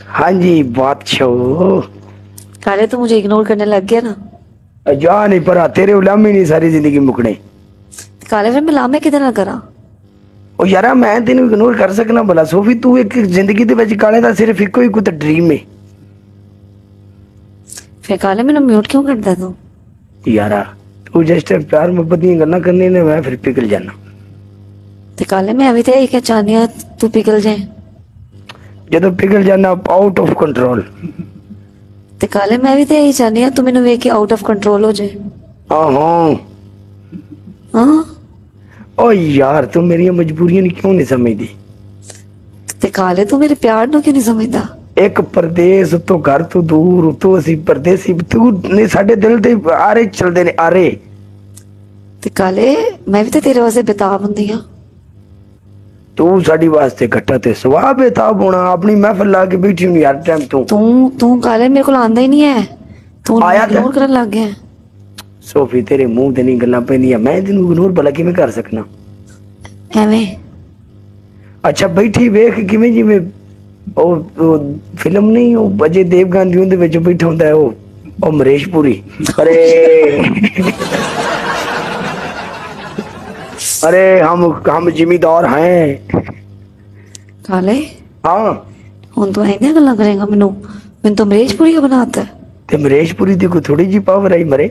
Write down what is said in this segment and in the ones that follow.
हाँ जी बादशाह। काले तो मुझे इग्नोर करने लग गया ना। जा नहीं पर तेरे उलाम ही नहीं सारी जिंदगी मुकने। काले फिर मैं लामे किधर ना करा। ओ यारा मैं तेन इग्नोर कर सकना भला सोफी तू एक जिंदगी दे विच काले दा सिर्फ इको ही कुछ ड्रीम है। फिर काले मैंने म्यूट क्यों करता तू? यारा तू जस्ट प्यार मोहब्बत दी गल्लां करनी ने मैं फिर पिघल जाना। ते काले मैं अभी तो यही क्या चाहनी है तू पिघल जाए। जदों पिघल जाना आउट ऑफ कंट्रोल। ते काले मैं भी तो यही चाहनी है तू मैंने वेख के आउट ऑफ कंट्रोल हो जाए। हाँ हाँ ओ यार तू मेरी मजबूरियां क्यों नहीं समझदी? ते काले तू मेरे प्यार नु क्यों नहीं समझदा? एक परदेस तो घर तो दूर तो असी परदेसी तू ने साडे दिल ते आरे चलदे ने आरे। ते काले मैं भी तो तेरे वास्ते बेताब हुंदी हां। तू साडी वास्ते घट्टा ते सवा बेताब होना अपनी महफिल ला के बैठी हुई हर टाइम तू काले मेरे को आंदा ही नहीं है तू आया इग्नोर करन लग गया। सोफी तेरे मुंह ते नहीं गल्लां पैंदियां मैं तेनू इग्नोर भला किवें कर सकना? एवें अच्छा बैठी वेख किवें जिवें ओ फिल्म नहीं ओ अजय देवगन दी उंदे विच बैठा हुंदा है ओ मरेश पुरी। अरे अरे हम जिम्मेदार हैं काले। हाँ हुन तू ऐने गल्लां करेगा मैनू तो मरेश पुरी का बनाता है। ते मरेश पुरी दी कोई थोड़ी जी पावर आई मरे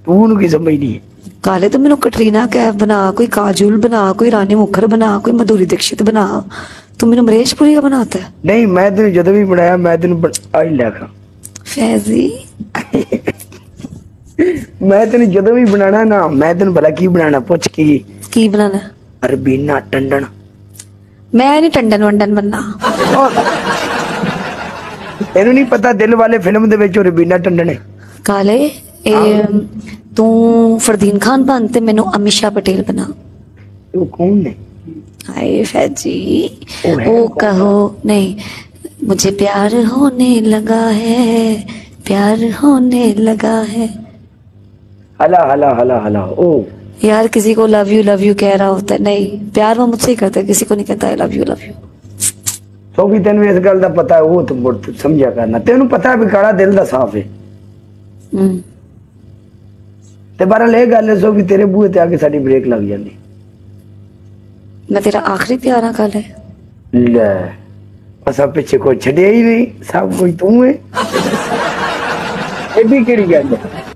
तू उन्हें की समझदी है? काले तो मैनू कटरीना कैफ बना कोई काजुल बना कोई रानी मुखर बना कोई मधुरी दीक्षित बना तू मैनू मरेश पुरी का बनाता है। नहीं मैं तेन जदों भी बनाया मैं तेन आई लिखा फैजी मैं तेन जदों भी बनाना ना मैं तेन भला की बनाना पूछ की बनाना? रबीना टंडन। मैं नहीं टंडन वंडन बनना। तेनू नहीं पता दिल वाले फिल्म दे विच रबीना टंडन है। काले तू फरदीन खान बन ते मैनू अमीषा पटेल बना। तू कौन है? हाय फैजी ओ कहो नहीं मुझे प्यार होने लगा है प्यार होने लगा है। हला हला हला हला ओ यार किसी को लव यू कह रहा होता है नहीं प्यार वो मुझसे ही करता है किसी को नहीं कहता है लव यू। तो भी तेन इस गल का पता है वो तुम समझा करना तेन पता है भी काला दिल दा साफ है। ते बारा ले गल सो भी तेरे बूहे ते आके साडी ब्रेक लग जाती। मैं तेरा आखिरी प्यार हाँ काले। ले असा पीछे कोई छड़िया ही नहीं सब कोई तू है। एडी केड़ी गल है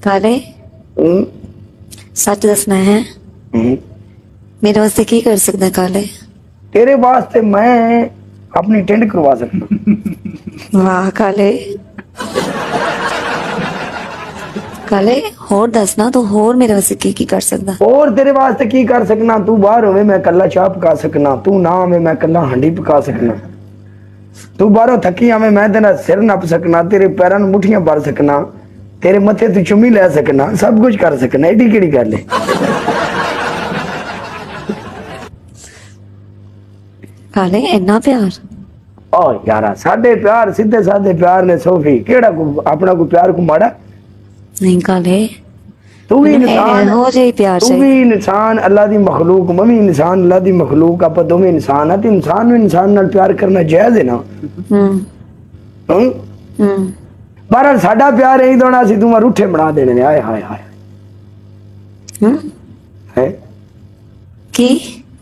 काले? सच दसना है मेरे वास्ते की कर सकदा काले? तेरे वास्ते मैं अपनी टेंट करवा सकता। वाह काले काले होर दसना तो होर मेरे वास्ते की कर सकदा? और तेरे वास्ते की कर सकना? तू बाहर होवे मैं कल्ला चाह पका सकना तू ना आवे मैं कल्ला हांडी पका सकना तू बाहरों थकी आवे मैं तेरा सिर नप सकना तेरे पैरां नूं मुठियां भर सकना तेरे मथे तू चुम्मी ले सकना सब कुछ कर सकना। एडी केड़ी गल है? काले इन्ना प्यार? ओ यारा साडे प्यार सीधे साधे प्यार ने सोफी केड़ा को अपना को प्यार को माड़ा नहीं काले तू भी इंसान हो जाए प्यार से। तू भी इंसान अल्लाह दी मखलूक मैं भी इंसान अल्लाह दी मखलूक आप दोवें इंसान है ते इंसान नूं इंसान नाल प्यार करना जायज है ना? बारह साडा प्यार यही दोना सी तू रूठे बना देने ने। हाय हाय हाय है की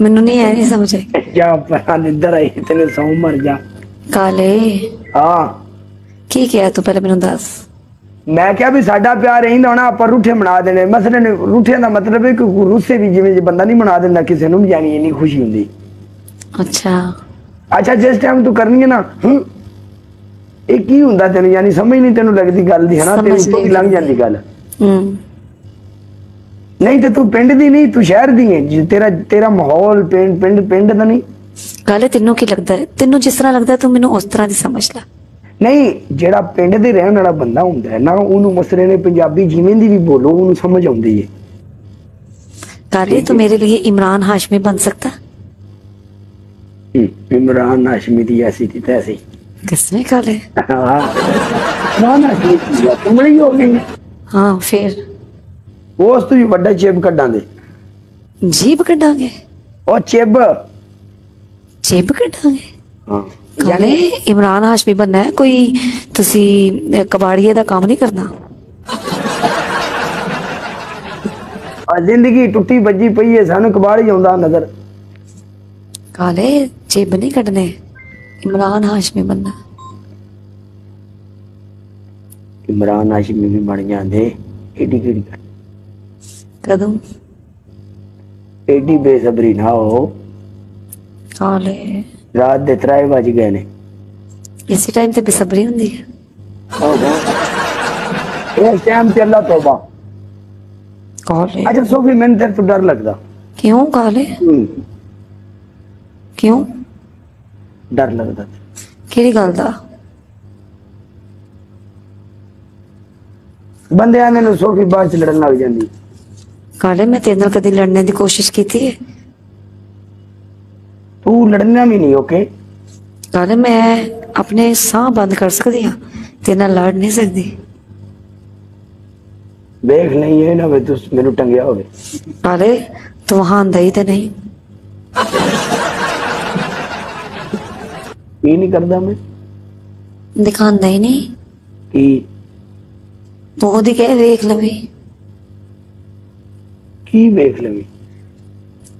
मैनू नहीं है नहीं समझ आई। जा परा निंदर आई तेरे सौ मर जा। काले हाँ की किया तू पहले मैनू दस। मैं क्या भी साडा प्यार यही होना आप रूठे बना देने मसले रूठे का मतलब है कि रूसे भी जिवें बंदा नहीं बना देना किसी नूं जानी इन्नी खुशी हुंदी। अच्छा अच्छा जिस टाइम तू करनी है ना ये की हुंदा तेन यानी समझ नहीं तेन लगती गल दी है ना तेरे ऊपर लंघ जाती गल। नहीं तो तू पिंड दी नहीं तू शहर दी है तेरा तेरा माहौल पिंड पिंड पिंड दा नहीं। गल तेनों की लगता है तेनों जिस तरह लगता है तू मैनू उस तरह दी समझ ला। नहीं जेड़ा पिंड दे रहन वाला बंदा हुंदा है ना उन्होंने मसले ने पंजाबी जिवें दी भी बोलो उन्होंने समझ आउंदी है। काले तो मेरे लिए इमरान हाशमी बन सकता? इमरान हाशमी थी ऐसी थी तैसी किसने काले? इमरान हाशमी तुमड़ी हो गई। हाँ फिर वो उस तो भी बड़ा चेब कड्डा दे जीब कड्डांगे ओ चेब चेब कड्डांगे ਹਾਂ ਕਾਲੇ ਇਮਰਾਨ ਹਾਸ਼ਮੀ बनना है कोई ਤੁਸੀਂ ਕਬਾੜੀਏ ਦਾ ਕੰਮ ਨਹੀਂ ਕਰਨਾ ਆ ਜ਼ਿੰਦਗੀ ਟੁੱਟੀ ਵੱਜੀ ਪਈ ਹੈ ਸਾਨੂੰ ਕਬਾੜ ਹੀ ਆਉਂਦਾ ਨਜ਼ਰ काले जेब नहीं कटने इमरान हाशमी बनना इमरान हाशमी भी बन जाते एडी केड़ी कदों एडी बेसब्री ना हो काले रात दे 3 बज गए ने इसी टाइम ते बेसब्री हुंदी है इस टाइम ते अल्लाह तौबा काले अच्छा सोफी मैंने तेरे तो डर लगदा क्यों काले क्यों डर लगदा केड़ी गल दा बंदे आने नु सोफी बाद च लड़न लग जांदी काले मैं तेरे नाल कदी लड़ने दी कोशिश कीती है तू लड़ना भी नहीं ओके काले मैं अपने साह बंद कर सकदी हां तेरे नाल लड़ नहीं सकदी देख नहीं है ना वे तू मेनू टंगया होवे काले तू वहां आंदा ही ते नहीं ये नहीं करदा मैं दिखांदा ही नहीं कि तू ओदी कह देख लवी की देख लवी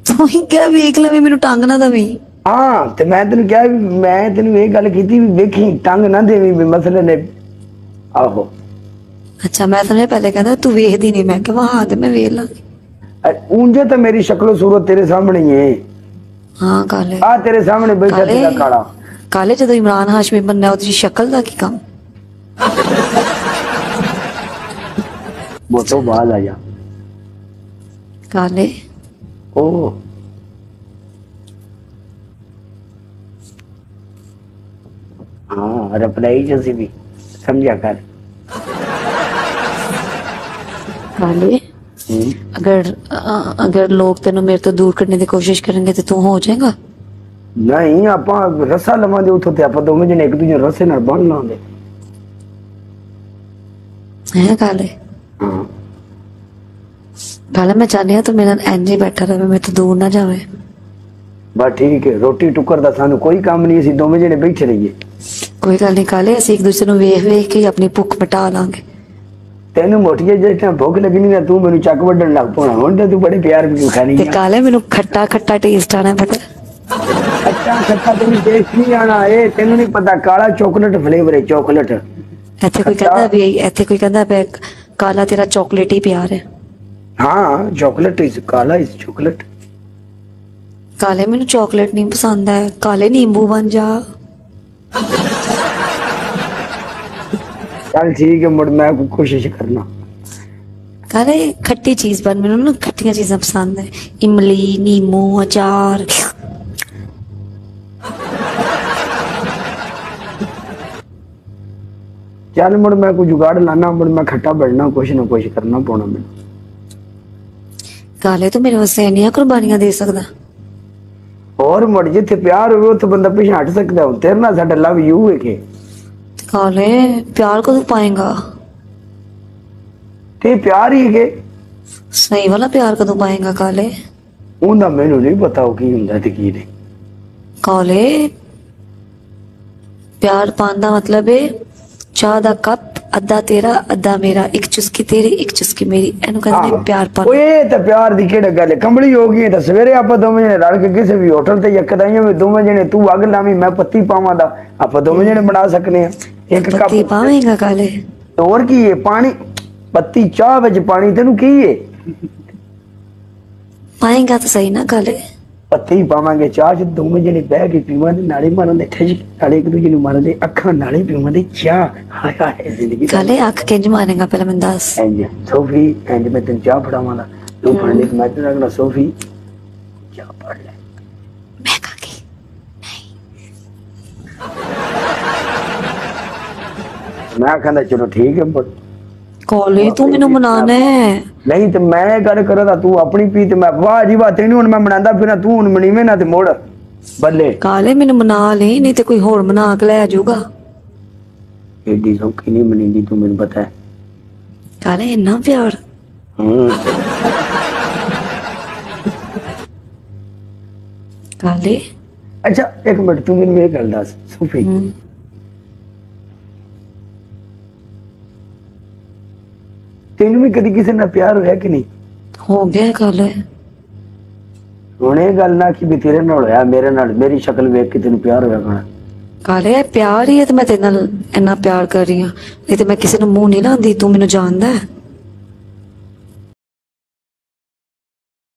तू ही क्या वेख लवी मेनू टंग ना दवी हाँ ते मैं तेन क्या मैं तेन ये गल कीती भी देखी टंग ना देवी भी मसले ने आहो अच्छा मैं तुझे पहले कहता तू वेखदी नहीं मैं कि वहां आके मैं वेख लांगी ऊंजे तो मेरी शक्ल सूरत तेरे सामने ही है हाँ काले आ तेरे सामने बैठा काले तेरा काला काले जदों इमरान हाशमी बनना ओदी शक्ल दा की काम वो तो बाद आ जा काले ओ हाँ रिप्लाई जैसी भी समझा कर काले अगर लोग तेन मेरे तो दूर करने की कोशिश करेंगे तो तू हो जाएगा नहीं आप रस्सा लवांदे उथों ते आप दोवें जने एक दूजे रस्से नाल बन लांदे है काले हां काले मैं चाहनी तो मेरा इंज ही बैठा रहे मेरे तो दूर ना जावे बस ठीक है रोटी टुकर दा सानू कोई काम नहीं ਅਸੀਂ ਦੋਵੇਂ ਜਣੇ बैठे रहिए कोई गल नहीं काले ਅਸੀਂ एक दूसरे ਨੂੰ ਵੇਖ ਵੇਖ ਕੇ ਆਪਣੀ ਭੁੱਖ ਮਿਟਾ ਲਾਂਗੇ ਤੈਨੂੰ ਮੋਟੀਏ ਜੇ ਭੁੱਖ ਲੱਗਣੀ ਨਾ ਤੂੰ ਮੈਨੂੰ ਚੱਕ ਵੱਢਣ ਲੱਗ ਪਣਾ ਹੁਣ ਤੇ ਤੂੰ ਬੜੇ ਪਿਆਰ ਵੀ ਖਾਣੀ ਤੇ ਕਾਲੇ ਮੈਨੂੰ ਖੱਟਾ ਖੱਟਾ ਟੇਸਟ ਆਣਾ ਪਤਾ ਅੱਛਾ ਖੱਟਾ ਤੈਨੂੰ ਟੇਸਟ ਨਹੀਂ ਆਣਾ ਇਹ ਤੈਨੂੰ ਨਹੀਂ ਪਤਾ ਕਾਲਾ ਚਾਕਲੇਟ ਫਲੇਵਰ ਹੈ ਚਾਕਲੇਟ ਇੱਥੇ ਕੋਈ ਕਹਿੰਦਾ ਵੀ ਇੱਥੇ ਕੋਈ ਕਹਿੰਦਾ ਪਿਆ ਕਾਲਾ ਤੇਰਾ ਚਾਕਲੇਟ ਹੀ ਪਿਆਰ ਹੈ ਹਾਂ ਚਾਕਲੇਟ ਇਜ਼ ਕਾਲਾ ਇਜ਼ ਚਾਕਲੇਟ ਕਾਲੇ ਮੈਨੂੰ ਚਾਕਲੇਟ ਨਹੀਂ ਪਸੰਦ ਹੈ ਕਾਲੇ ਨਿੰਬੂ ਬਣ ਜਾ चल ठीक है मुड़ मैं कोशिश करना काले खट्टी चीज बन मैंने ना खट्टियां चीजें पसंद है इमली नींबू अचार चल मुड़ मैं कोई जुगाड़ लाना मुड़ मैं खट्टा बढ़ना कुछ ना कुछ करना पौना मैं काले तो मेरे वास्ते इन्नियां कुर्बानियां दे सकदा और मुड़ जिथे प्यार होवे उत्थे बंदा पीछे हट सकदा हुन तेरे नाल साडा लव यू है के काले प्यार कदों पाएगा ते प्यार ही है सही वाला प्यार कदों पाएगा काले उनदा मैनू नहीं पता वो की हुंदा ते की नहीं काले प्यार पान दा मतलब है चाह दा कप अद्धा तेरा अद्धा मेरा एक चुस्की तेरी एक चुस्की मेरी एनु कहंदे ने प्यार पाना ओए ते प्यार दी केड़ा गल है कंबली हो गई ते सवेरे आपा दोवें जने रल के किसी भी होटल ते यकदाइयां में दोवें जने तू अग लावी मैं पत्ती पावां दा आपा दोवें जने बना सकने हैं एक पत्ती कप पावेगा काले और की है पानी पत्ती चाह विच पानी तेनू की है पाएगा तो सही ना काले पत्ती पावांगे चाह च दोवें जने बह के पीवांगे नाले मारन दे ठज नाले एक दूजे नु मारन दे अखां नाले पीवांगे चाह हाय हाय जिंदगी काले आंख किंज मारेगा पहले मैं दस इंज सोफी इंज मैं तेन चाह फड़ावां दा तू फड़ ले मैं तेरे अगला सोफी चाह पड़ ले मैं काकी मैं कहंदा चलो ठीक है बट काले तू मेनू मनाना है नहीं ते मैं गल करा दा तू अपनी पी ते मैं वाह जी वाह तेनू हुन मैं मनांदा फिर तू हुन मनीवे ना ते मोड़ बल्ले काले मेनू मना ले नहीं ते कोई होर मना के ले जाऊगा एडी सौखी नहीं मनींदी तू मैनू पता है काले इन्ना प्यार काले ਅੱਛਾ ਇੱਕ ਮਿੰਟ ਤੂੰ ਮੈਨੂੰ ਇਹ ਗੱਲ ਦੱਸ ਸੂਫੀ, ਤੈਨੂੰ ਵੀ ਕਦੀ ਕਿਸੇ ਨਾਲ ਪਿਆਰ ਹੋਇਆ ਕਿ ਨਹੀਂ? ਹੋ ਗਿਆ ਗੱਲ। ਹੁਣ ਇਹ ਗੱਲ ਨਾ ਕਿ ਵੀ ਤੇਰੇ ਨਾਲ ਹੋਇਆ, ਮੇਰੇ ਨਾਲ, ਮੇਰੀ ਸ਼ਕਲ ਵੇਖ ਕੇ ਤੈਨੂੰ ਪਿਆਰ ਹੋਇਆ ਹੋਣਾ। ਗੱਲ ਹੈ ਪਿਆਰ ਹੀ ਹੈ ਤੇ ਮੈਂ ਤੇਰੇ ਨਾਲ ਇੰਨਾ ਪਿਆਰ ਕਰ ਰਹੀ ਹਾਂ, ਨਹੀਂ ਤੇ ਮੈਂ ਕਿਸੇ ਨੂੰ ਮੂੰਹ ਨਹੀਂ ਲਾਉਂਦੀ, ਤੂੰ ਮੈਨੂੰ ਜਾਣਦਾ ਹੈ।